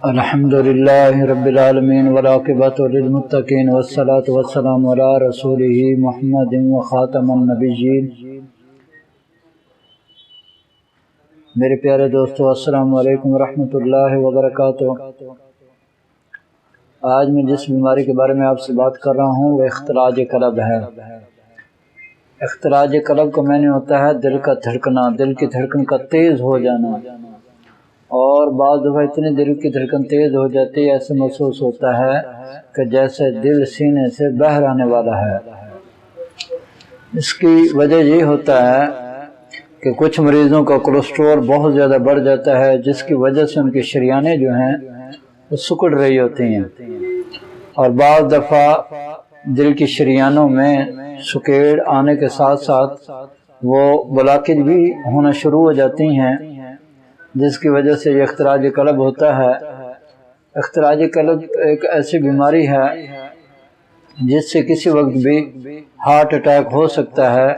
الحمدللہ رب العالمین والعاقبۃ للمتقین والصلاۃ والسلام علی رسولہ محمد وخاتم النبیین۔ میرے پیارے دوستو، السلام علیکم ورحمۃ اللہ وبرکاتہ۔ آج میں جس بیماری کے بارے میں آپ سے بات کر رہا ہوں وہ اختلاج قلب ہے۔ اختلاج قلب کا معنی ہوتا ہے دل کا دھڑکنا، دل کی دھڑکن کا تیز ہو جانا، اور بعض دفعہ اتنی دل کی دھڑکن تیز ہو جاتی ہے، ایسے محسوس ہوتا ہے کہ جیسے دل سینے سے باہر آنے والا ہے۔ اس کی وجہ یہ ہوتا ہے کہ کچھ مریضوں کا کولیسٹرول بہت زیادہ بڑھ جاتا ہے، جس کی وجہ سے ان کی شریانیں جو ہیں وہ سکڑ رہی ہوتی ہیں، اور بعض دفعہ دل کی شریانوں میں سکیڑ آنے کے ساتھ ساتھ وہ بلاکج بھی ہونا شروع ہو جاتی ہیں، جس کی وجہ سے یہ اختلاج قلب ہوتا ہے۔ اختلاج قلب ایک ایسی بیماری ہے جس سے کسی وقت بھی ہارٹ اٹیک ہو سکتا ہے،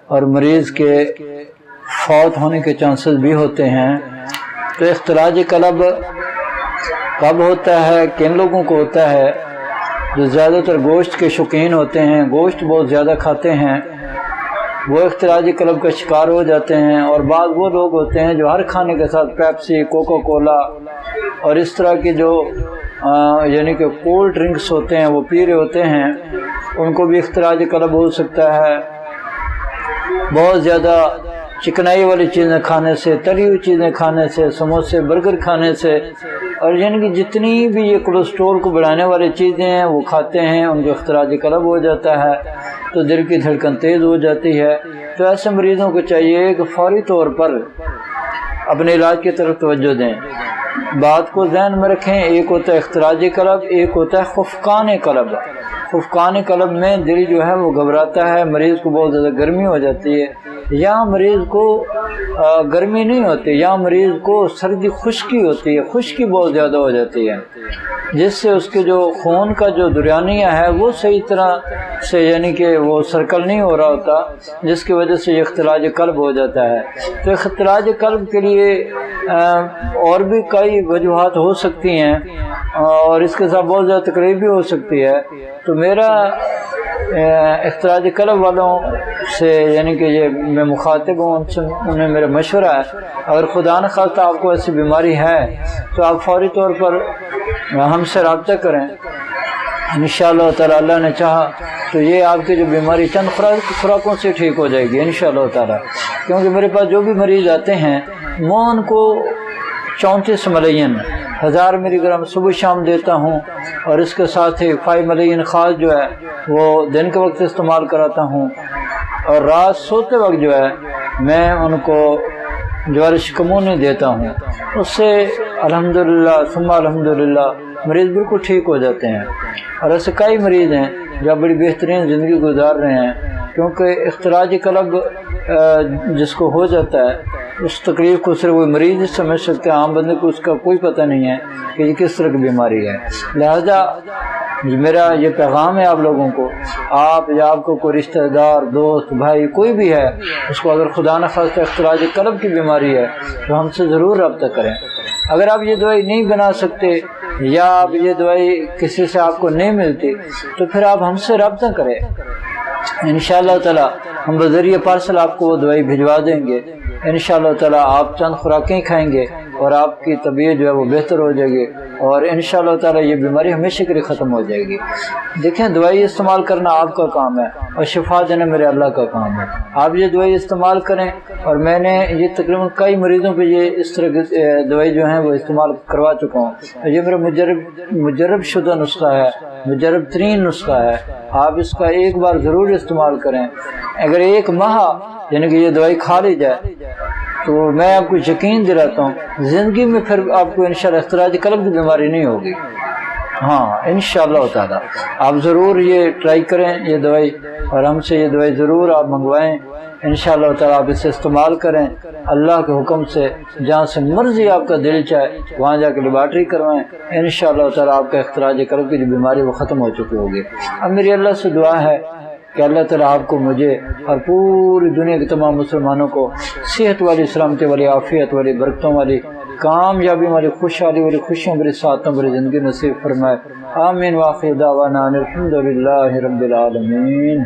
اور مریض کے فوت ہونے کے چانسز بھی ہوتے ہیں۔ تو اختلاج قلب کب ہوتا ہے؟ کن لوگوں کو ہوتا ہے؟ جو زیادہ تر گوشت کے شوقین ہوتے ہیں، گوشت بہت زیادہ کھاتے ہیں، وہ اختلاج قلب کا شکار ہو جاتے ہیں۔ اور بعض وہ لوگ ہوتے ہیں جو ہر کھانے کے ساتھ پیپسی، کوکا کولا اور اس طرح کی جو یعنی کہ کولڈ ڈرنکس ہوتے ہیں وہ پی رہے ہوتے ہیں، ان کو بھی اختلاج قلب ہو سکتا ہے۔ بہت زیادہ چکنائی والی چیزیں کھانے سے، تلی ہوئی چیزیں کھانے سے، سموسے، برگر کھانے سے، اور یعنی کہ جتنی بھی یہ کولیسٹرول کو بڑھانے والی چیزیں ہیں وہ کھاتے ہیں، ان کو اختلاج قلب ہو جاتا ہے، تو دل کی دھڑکن تیز ہو جاتی ہے۔ تو ایسے مریضوں کو چاہیے کہ فوری طور پر اپنے علاج کی طرف توجہ دیں۔ بات کو ذہن میں رکھیں، ایک ہوتا ہے اختلاج قلب، ایک ہوتا ہے خفقان قلب۔ خفقان قلب میں دل جو ہے وہ گھبراتا ہے، مریض کو بہت زیادہ گرمی ہو جاتی ہے، یا مریض کو گرمی نہیں ہوتی، یا مریض کو سردی خشکی ہوتی ہے، خشکی بہت زیادہ ہو جاتی ہے، جس سے اس کے جو خون کا جو دریانیہ ہے وہ صحیح طرح سے یعنی کہ وہ سرکل نہیں ہو رہا ہوتا، جس کی وجہ سے یہ اختلاج قلب ہو جاتا ہے۔ تو اختلاج قلب کے لیے اور بھی کئی وجوہات ہو سکتی ہیں، اور اس کے ساتھ بہت زیادہ تکلیف بھی ہو سکتی ہے۔ تو میرا اختلاج قلب والوں سے یعنی کہ یہ میں مخاطب ہوں، انہیں میرا مشورہ ہے، اگر خدا نخواستہ آپ کو ایسی بیماری ہے تو آپ فوری طور پر ہم سے رابطہ کریں۔ انشاءاللہ تعالیٰ اللہ نے چاہا تو یہ آپ کی جو بیماری چند خوراکوں سے ٹھیک ہو جائے گی انشاءاللہ تعالیٰ، کیونکہ میرے پاس جو بھی مریض آتے ہیں میں ان کو 34 ملین 1000 ملی گرام صبح شام دیتا ہوں، اور اس کے ساتھ ہی 5 ملین خاص جو ہے وہ دن کے وقت استعمال کراتا ہوں، اور رات سوتے وقت جو ہے میں ان کو جوارش کمونی دیتا ہوں۔ اس سے الحمدللہ ثم الحمدللہ مریض بالکل ٹھیک ہو جاتے ہیں، اور ایسے کئی مریض ہیں جو بڑی بہترین زندگی گزار رہے ہیں، کیونکہ اختلاج قلب جس کو ہو جاتا ہے اس تکلیف کو صرف وہ مریض ہی سمجھ سکتے ہیں، عام بندے کو اس کا کوئی پتہ نہیں ہے کہ یہ کس طرح کی بیماری ہے۔ لہذا میرا یہ پیغام ہے آپ لوگوں کو، آپ یا آپ کو کوئی رشتہ دار، دوست، بھائی کوئی بھی ہے، اس کو اگر خدا نخواستہ اختلاج قلب کی بیماری ہے تو ہم سے ضرور رابطہ کریں۔ اگر آپ یہ دوائی نہیں بنا سکتے یا آپ یہ دوائی کسی سے آپ کو نہیں ملتی تو پھر آپ ہم سے رابطہ کریں، انشاءاللہ تعالی ہم بذریعہ پارسل آپ کو وہ دوائی بھجوا دیں گے۔ انشاءاللہ تعالی آپ چند خوراکیں کھائیں گے اور آپ کی طبیعت جو ہے وہ بہتر ہو جائے گی، اور انشاءاللہ تعالی یہ بیماری ہمیشہ کے لیے ختم ہو جائے گی۔ دیکھیں، دوائی استعمال کرنا آپ کا کام ہے اور شفا دینا میرے اللہ کا کام ہے۔ آپ یہ دوائی استعمال کریں، اور میں نے یہ تقریباً کئی مریضوں پہ یہ اس طرح کی دوائی جو ہیں وہ استعمال کروا چکا ہوں۔ یہ میرا مجرب شدہ نسخہ ہے، مجرب ترین نسخہ ہے۔ آپ اس کا ایک بار ضرور استعمال کریں۔ اگر 1 ماہ یعنی کہ یہ دوائی کھا لی جائے تو میں آپ کو یقین دلاتا ہوں زندگی میں پھر آپ کو انشاءاللہ اختلاج قلب کی بیماری نہیں ہوگی۔ ہاں انشاءاللہ تعالی آپ ضرور یہ ٹرائی کریں یہ دوائی، اور ہم سے یہ دوائی ضرور آپ منگوائیں۔ انشاءاللہ تعالی آپ اسے استعمال کریں، اللہ کے حکم سے جہاں سے مرضی آپ کا دل چاہے وہاں جا کے لیبارٹری کروائیں، انشاءاللہ تعالی آپ کا اختلاج قلب کی جو بیماری وہ ختم ہو چکی ہوگی۔ اب میری اللہ سے دعا ہے کہ اللہ تعالیٰ آپ کو، مجھے اور پوری دنیا کے تمام مسلمانوں کو صحت والی، سلامتی والی، عافیت والی، برکتوں والی کامیابی والی خوشحالی والی خوشیوں بری ساتوں بری زندگی نصیب فرمائے. آمین. واخر دعوانا الحمدللہ رب العالمین.